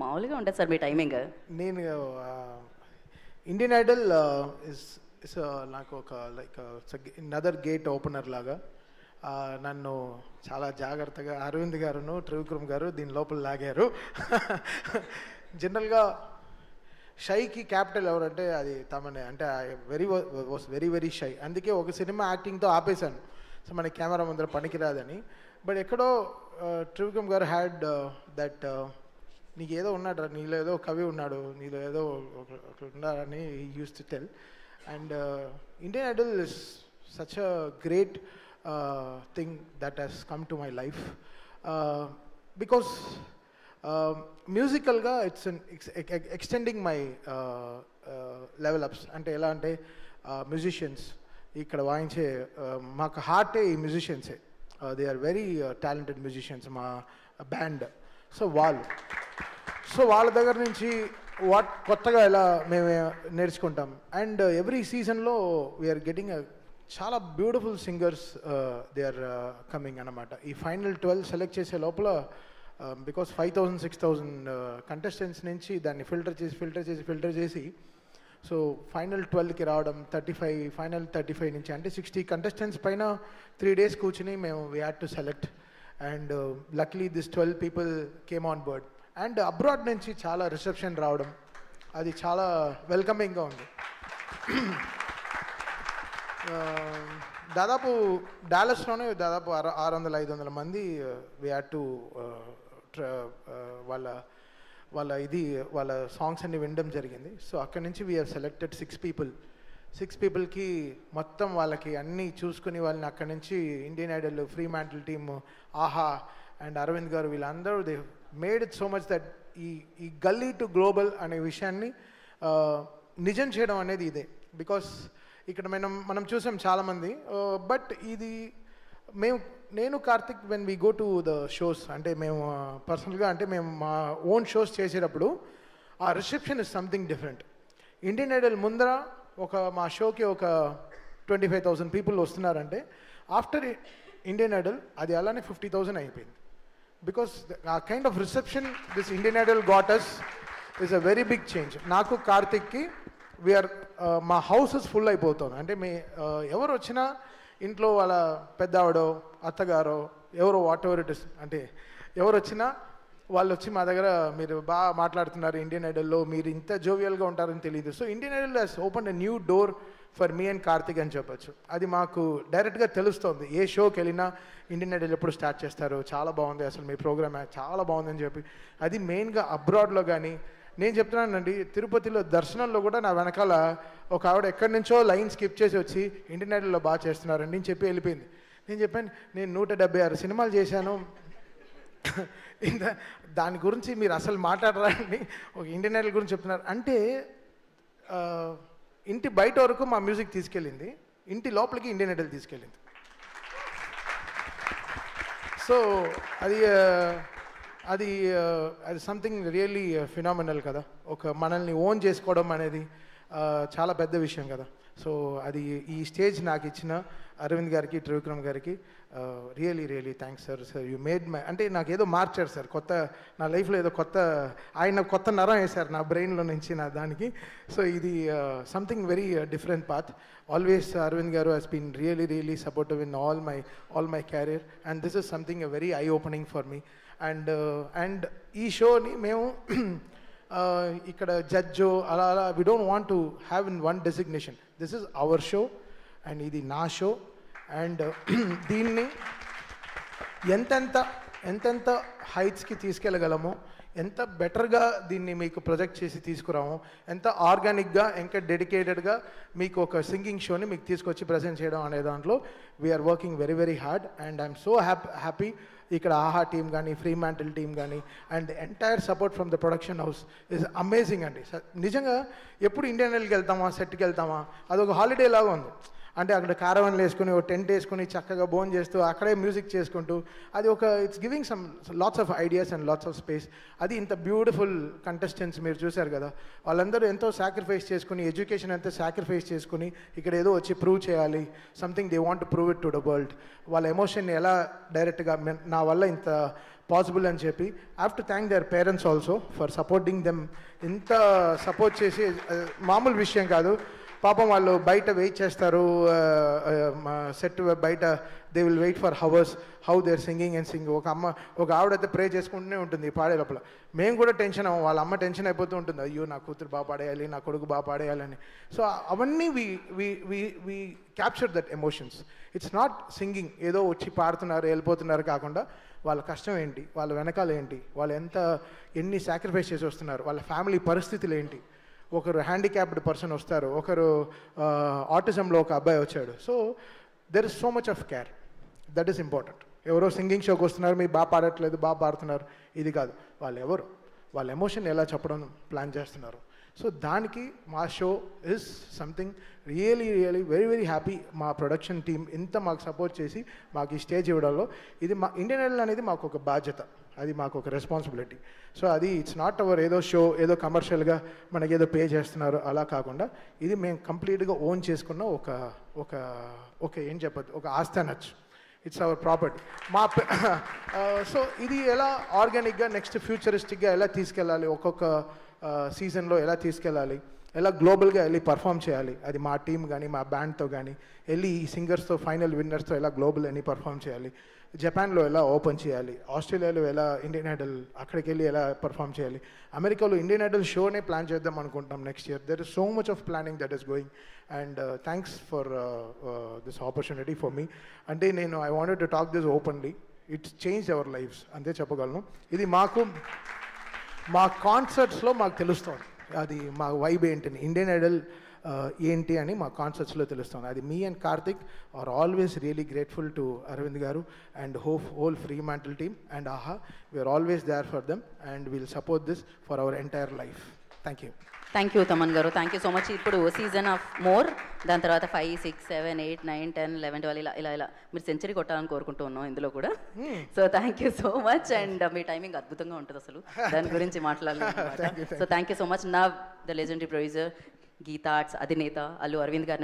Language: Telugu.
మామూలుగా ఉంటుంది సార్ మీ టైమింగ్. నేను ఇండియన్ ఐడల్ ఇస్ ఇస్ నాకు ఒక లైక్ నదర్ గేట్ ఓపెనర్ లాగా. నన్ను చాలా జాగ్రత్తగా అరవింద్ గారును త్రివిక్రమ్ గారు దీని లోపల లాగారు. జనరల్గా షైకి క్యాపిటల్ ఎవరంటే అది తమనే, అంటే వాస్ వెరీ వెరీ షై. అందుకే ఒక సినిమా యాక్టింగ్తో ఆపేశాను, సో మన కెమెరా ముందర పనికిరాదని. బట్ ఎక్కడో త్రివిక్రమ్ గారు హ్యాడ్ దట్, నీకు ఏదో ఉన్నాడు, నీలో ఏదో కవి ఉన్నాడు, నీలో ఏదో ఉన్నాడని used to tell. And Indian Idol is such a great thing that he's come to my life because మ్యూజికల్గా it's extending my level ups. అంటే ఎలా అంటే మ్యూజిషియన్స్ ఇక్కడ వాయించే మాకు హార్టే ఈ మ్యూజిషియన్సే. They are very talented musicians మా బ్యాండ్. సో వాళ్ళ దగ్గర నుంచి కొత్తగా ఎలా మేము నేర్చుకుంటాం. అండ్ ఎవ్రీ సీజన్లో వీఆర్ గెటింగ్ చాలా beautiful singers, they are coming అన్నమాట. ఈ ఫైనల్ 12 సెలెక్ట్ చేసే లోపల బికాస్ 5,000-6,000 కంటెస్టెంట్స్ నుంచి దాన్ని ఫిల్టర్ చేసి సో ఫైనల్ 12కి రావడం, 35 ఫైనల్ 35 నుంచి అంటే 60 కంటెస్టెంట్స్ పైన 3 days కూర్చుని మేము we had to select. And లక్లీ this 12 people came on board. And abroad నుంచి చాలా రిసెప్షన్ రావడం, అది చాలా వెల్కమింగ్గా ఉంది. దాదాపు డాలస్లోనే దాదాపు 600-500 మంది వీ హ్యాడ్ టు వాళ్ళ సాంగ్స్ అన్ని వినడం జరిగింది. సో అక్కడి నుంచి వీ హ్యావ్ సెలెక్టెడ్ 6 peopleకి మొత్తం వాళ్ళకి అన్నీ చూసుకుని వాళ్ళని అక్కడి నుంచి Indian Idol, free mantle team, ఆహా అండ్ అరవింద్ గారు వీళ్ళందరూ they made it so much that ఈ గల్లీ టు గ్లోబల్ అనే విషయాన్ని నిజం చేయడం అనేది ఇదే. బికాస్ ఇక్కడ మనం చూసాం చాలామంది, బట్ ఇది నేను Karthik when we go to the shows, అంటే మేము పర్సనల్గా అంటే మేము మా ఓన్ షోస్ చేసేటప్పుడు ఆ reception is something different. Indian Idol ముందర మా షోకి ఒక 25,000 people వస్తున్నారంటే ఆఫ్టర్ ఇండియన్ ఐడల్ అది అలానే 50,000 అయిపోయింది. బికాస్ ఆ kind of reception this Indian Idol got us is a very big change. నాకు కార్తిక్కి వీఆర్ మా హౌసెస్ ఫుల్ అయిపోతుంది. అంటే ఎవరు వచ్చినా ఇంట్లో వాళ్ళ పెద్దావిడో అత్తగారో ఎవరో వాట్ ఎవర్ ఇట్ ఇస్, అంటే ఎవరు వచ్చినా వాళ్ళు వచ్చి మా దగ్గర మీరు బాగా మాట్లాడుతున్నారు ఇండియన్ ఐడల్లో, మీరు ఇంత జోవియల్గా ఉంటారని తెలియదు. So Indian Idol has open a new door for me and Karthik అని చెప్పచ్చు. అది మాకు డైరెక్ట్గా తెలుస్తోంది. ఏ షోకి వెళ్ళినా ఇండియన్ ఐడల్ ఎప్పుడు స్టార్ట్ చేస్తారు, చాలా బాగుంది అసలు మీ ప్రోగ్రామ్ చాలా బాగుందని చెప్పి. అది మెయిన్గా అబ్రాడ్లో కానీ నేను చెప్తున్నానండి, తిరుపతిలో దర్శనంలో కూడా నా వెనకాల ఒక ఆవిడ ఎక్కడి నుంచో లైన్ స్కిప్ చేసి వచ్చి ఇండియన్ ఐడల్లో బాగా చేస్తున్నారండి నేను చెప్పి వెళ్ళిపోయింది. నేను చెప్పాను నేను 176 సినిమాలు చేశాను, దాని గురించి మీరు అసలు మాట్లాడరా అని ఒక ఇండియన్ ఐడల్ గురించి చెప్తున్నారు. అంటే ఇంటి బయట వరకు మా మ్యూజిక్ తీసుకెళ్ళింది, ఇంటి లోపలికి ఇండియన్ ఐడల్ తీసుకెళ్ళింది. సో అది సంథింగ్ రియల్లీ ఫినామినల్ కదా. ఒక మనల్ని ఓన్ చేసుకోవడం అనేది చాలా పెద్ద విషయం కదా. సో అది ఈ స్టేజ్ నాకు ఇచ్చిన అరవింద్ గారికి, త్రివిక్రమ్ గారికి really thanks sir. You made my, అంటే నాకు ఏదో మార్చారు సార్, నా లైఫ్లో ఏదో ఆయన కొత్త నరం వేశారు నా బ్రెయిన్లో నుంచి నా దానికి. సో ఇది something very different path. Always Aravind garu he's been really supportive in all my career and this is something very eye opening for me. And ఈ షోని మేము ఇక్కడ జడ్జో అలా we don't want to have in one designation. This is our show and ఇది నా షో. అండ్ దీన్ని ఎంతెంత హైట్స్కి తీసుకెళ్ళగలమో, ఎంత బెటర్గా దీన్ని మీకు ప్రొజెక్ట్ చేసి తీసుకురాము, ఎంత ఆర్గానిక్గా ఇంకా డెడికేటెడ్గా మీకు ఒక సింగింగ్ షోని మీకు తీసుకొచ్చి ప్రజెంట్ చేయడం అనే దాంట్లో we're working very hard. And I'm so happy ఇక్కడ ఆహా టీమ్ కానీ, ఫ్రీ మ్యాంటిల్ టీమ్ కానీ and entire support from the production house is amazing అండి. నిజంగా ఎప్పుడు ఇండియన్ ఐడల్కి వెళ్తామా, సెట్కి వెళ్తామా, అదొక హాలిడే లాగా ఉంది. అంటే అక్కడ కారవన్లు వేసుకుని ఒక టెంట్ వేసుకుని చక్కగా భోజనం చేస్తూ అక్కడే మ్యూజిక్ చేసుకుంటూ అది ఒక it's giving some lots of ideas and lots of space. అది ఇంత బ్యూటిఫుల్ కంటెస్టెంట్స్ మీరు చూశారు కదా, వాళ్ళందరూ ఎంతో సాక్రిఫైస్ చేసుకుని ఎడ్యుకేషన్ అంతా సాక్రిఫైస్ చేసుకుని ఇక్కడ ఏదో వచ్చి ప్రూవ్ చేయాలి, something they want to prove it to the world. వాళ్ళ ఎమోషన్ని ఎలా డైరెక్ట్గా నా వల్ల ఇంత పాసిబుల్ అని చెప్పి I have to thank their parents also for supporting them. ఇంత సపోర్ట్ చేసి మామూలు విషయం కాదు పాపం. వాళ్ళు బయట వెయిట్ చేస్తారు, సెట్ బయట they will wait for hours how they're singing and sing. ఒక ఆవిడైతే ప్రే చేసుకుంటూనే ఉంటుంది పాడే లోపల. మేము కూడా టెన్షన్ అవ్వం, వాళ్ళ అమ్మ టెన్షన్ అయిపోతూ ఉంటుంది, అయ్యో నా కూతురు బాగా పాడేయాలి, నా కొడుకు బాగా పాడేయాలని. సో అవన్నీ we capture that emotions. It's not singing ఏదో వచ్చి పాడుతున్నారు వెళ్ళిపోతున్నారు కాకుండా వాళ్ళ కష్టం ఏంటి, వాళ్ళ వెనకాల ఏంటి, వాళ్ళు ఎన్ని సాక్రిఫైస్ చేసి వస్తున్నారు, వాళ్ళ ఫ్యామిలీ పరిస్థితులు ఏంటి. ఒకరు హ్యాండిక్యాప్డ్ పర్సన్ వస్తారు, ఒకరు ఆటిజంలో ఒక అబ్బాయి వచ్చాడు. So there is so much of care, that is important. ఎవరో సింగింగ్ షోకి వస్తున్నారు, మీరు బాగా పాడట్లేదు బాగా పాడుతున్నారు, ఇది కాదు. వాళ్ళు ఎవరు, వాళ్ళ ఎమోషన్ ఎలా చెప్పడం ప్లాన్ చేస్తున్నారు. సో దానికి మా show is something really very very happy. మా ప్రొడక్షన్ టీమ్ ఇంత మాకు సపోర్ట్ చేసి మాకు ఈ స్టేజ్ ఇవ్వడంలో ఇది మా ఇండియన్ ఐడల్ అనేది మాకు ఒక బాధ్యత, అది మాకు ఒక రెస్పాన్సిబిలిటీ. సో అది ఇట్స్ నాట్ అవర్ ఏదో షో ఏదో కమర్షియల్గా మనకి ఏదో పే చేస్తున్నారు అలా కాకుండా ఇది మేము కంప్లీట్గా ఓన్ చేసుకున్న ఒక ఒక ఒక ఏం చెప్పదు ఒక ఆస్తి అనొచ్చు. It's our property. సో ఇది ఎలా ఆర్గానిక్గా నెక్స్ట్ ఫ్యూచరిస్టిక్గా ఎలా తీసుకెళ్ళాలి, ఒక్కొక్క సీజన్లో ఎలా తీసుకెళ్ళాలి, ఎలా గ్లోబల్గా వెళ్ళి పర్ఫామ్ చేయాలి, అది మా టీం కానీ మా బ్యాండ్తో కానీ వెళ్ళి ఈ సింగర్స్తో ఫైనల్ విన్నర్స్తో ఎలా గ్లోబల్ అని పర్ఫామ్ చేయాలి, జపాన్లో ఎలా ఓపెన్ చేయాలి, ఆస్ట్రేలియాలో ఎలా ఇండియన్ ఐడల్ అక్కడికి వెళ్ళి ఎలా పర్ఫామ్ చేయాలి, అమెరికాలో ఇండియన్ ఐడల్ షోనే ప్లాన్ చేద్దాం అనుకుంటున్నాం next year. There is so much of planning that is going and thanks for this opportunity for me. అంటే నేను I wanted to talk this openly. It's change our lives అంతే చెప్పగలను. ఇది మా కాన్సర్ట్స్లో మాకు తెలుస్తుంది అది మా వైబ్ ఏంటని, ఇండియన్ ఐడల్ ఏంటి అని మా కాన్సర్ట్స్లో తెలుస్తుంది. అది మీ and Karthik are always really grateful to Aravind garu and whole free mantle team and Aha. We're always there for them and will support this for our entire life. Thank you. Thank you Thaman garu, thank you so much. ఇప్పుడు సీజన్ ఆఫ్ మోర్, దాని తర్వాత 5, 6, 7, 8, 9, 10, 11, 12 ఇలా మీరు సెంచరీ కొట్టాలని కోరుకుంటూ ఉన్నాం ఇందులో కూడా. So thank you so much and మీ టైమింగ్ అద్భుతంగా ఉంటుంది అసలు, దాని గురించి మాట్లాడలేదు. So thank you so much. నా the legendary producer Geetha Arts అధినేత అల్లు అరవింద్ గారిని